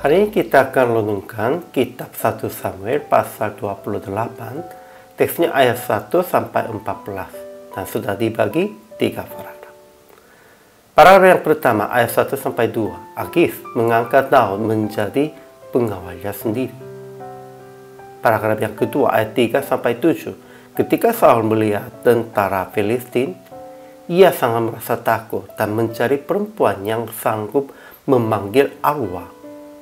Hari ini kita akan renungkan kitab 1 Samuel pasal 28, teksnya ayat 1 sampai 14, dan sudah dibagi 3 paragraf. Paragraf yang pertama, ayat 1 sampai 2, Akis mengangkat Daud menjadi pengawalnya sendiri. Paragraf yang kedua, ayat 3 sampai 7, ketika Saul melihat tentara Filistin, ia sangat merasa takut dan mencari perempuan yang sanggup memanggil Allah,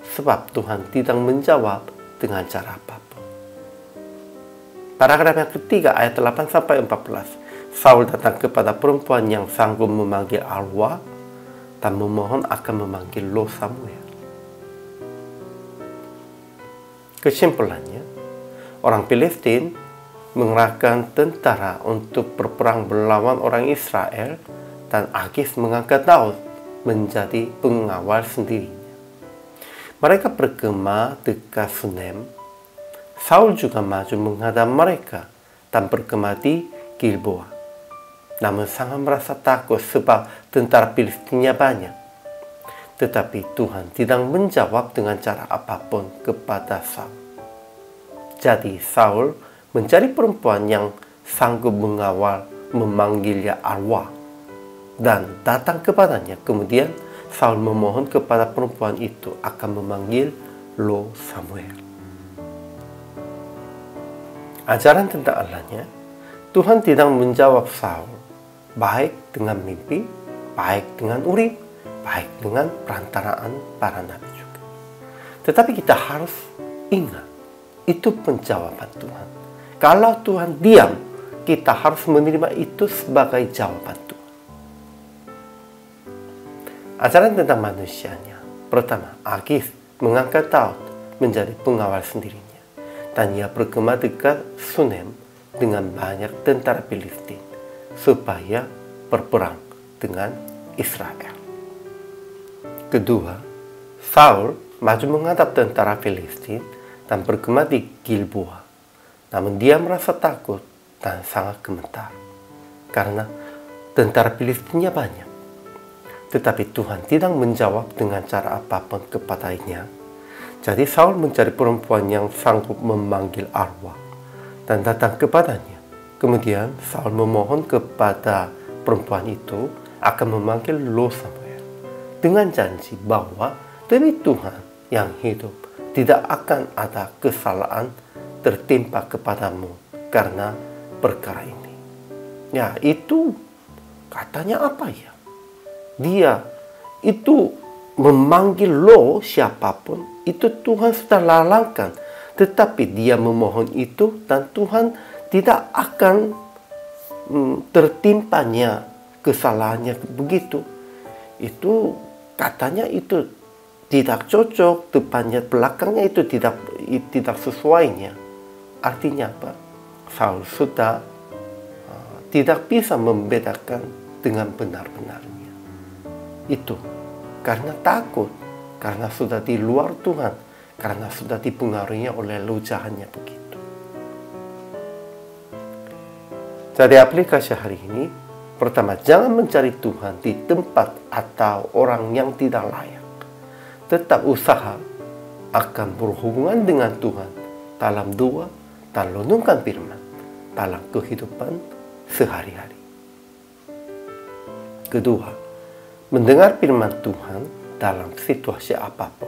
sebab Tuhan tidak menjawab dengan cara apapun. Paragraf yang ketiga, ayat 8 sampai 14, Saul datang kepada perempuan yang sanggup memanggil Allah dan memohon akan memanggil Lo Samuel. Kesimpulannya, orang Filistin mengerahkan tentara untuk berperang melawan orang Israel, dan Akis mengangkat Daud menjadi pengawal sendirinya. Mereka bergema dekat Sunem. Saul juga maju menghadap mereka dan bergema di Gilboa. Namun sangat merasa takut sebab tentara Filistinnya banyak. Tetapi Tuhan tidak menjawab dengan cara apapun kepada Saul. Jadi Saul mencari perempuan yang sanggup mengawal memanggilnya Allah dan datang kepadanya. Kemudian Saul memohon kepada perempuan itu akan memanggil Lo Samuel. Ajaran tentang Allahnya, Tuhan tidak menjawab Saul baik dengan mimpi, baik dengan urip, baik dengan perantaraan para nabi juga. Tetapi kita harus ingat, itu penjawaban Tuhan. Kalau Tuhan diam, kita harus menerima itu sebagai jawaban Tuhan. Ajaran tentang manusianya. Pertama, Akis mengangkat Daud menjadi pengawal sendirinya, dan ia bergema dekat Sunem dengan banyak tentara Filistin supaya berperang dengan Israel. Kedua, Saul maju menghadap tentara Filistin dan bergema di Gilboa. Namun dia merasa takut dan sangat gemetar karena tentara Filistinnya banyak. Tetapi Tuhan tidak menjawab dengan cara apapun kepadanya. Jadi Saul mencari perempuan yang sanggup memanggil Allah dan datang kepadanya. Kemudian Saul memohon kepada perempuan itu akan memanggil Lo Samuel dengan janji bahwa demi Tuhan yang hidup tidak akan ada kesalahan tertimpa kepadamu karena perkara ini. Ya, itu katanya apa ya? Dia itu memanggil Lo siapapun, itu Tuhan sudah lalangkan. Tetapi dia memohon itu dan Tuhan tidak akan tertimpanya kesalahannya begitu. Itu katanya itu tidak cocok, depannya belakangnya itu tidak sesuainya. Artinya apa? Saul sudah tidak bisa membedakan dengan benar-benarnya. Itu karena takut, karena sudah di luar Tuhan, karena sudah dipengaruhi oleh lujahannya begitu. Jadi aplikasi hari ini, pertama, jangan mencari Tuhan di tempat atau orang yang tidak layak. Tetap usaha akan berhubungan dengan Tuhan dalam doa dan renungkan firman dalam kehidupan sehari-hari. Kedua, mendengar firman Tuhan dalam situasi apapun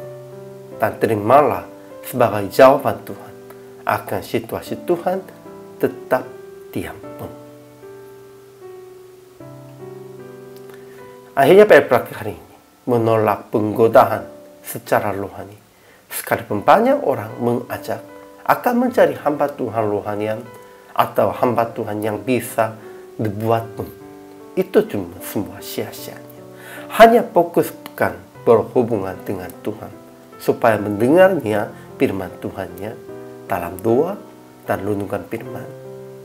dan terimalah sebagai jawaban Tuhan akan situasi Tuhan, tetap diam pun. Akhirnya praktik hari ini menolak penggodaan secara rohani. Sekalipun banyak orang mengajak akan mencari hamba Tuhan rohanian atau hamba Tuhan yang bisa dibuat pun, itu cuma semua sia-sianya. Hanya fokuskan berhubungan dengan Tuhan supaya mendengarnya firman Tuhannya dalam doa dan renungan firman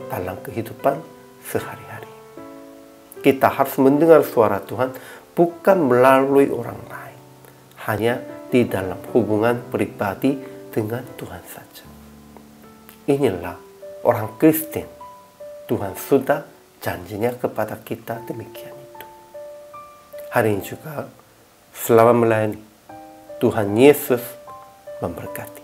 dalam kehidupan sehari-hari. Kita harus mendengar suara Tuhan bukan melalui orang lain, hanya di dalam hubungan pribadi dengan Tuhan saja. Inilah orang Kristen. Tuhan sudah janjinya kepada kita demikian itu. Hari ini juga selama melayani, Tuhan Yesus memberkati.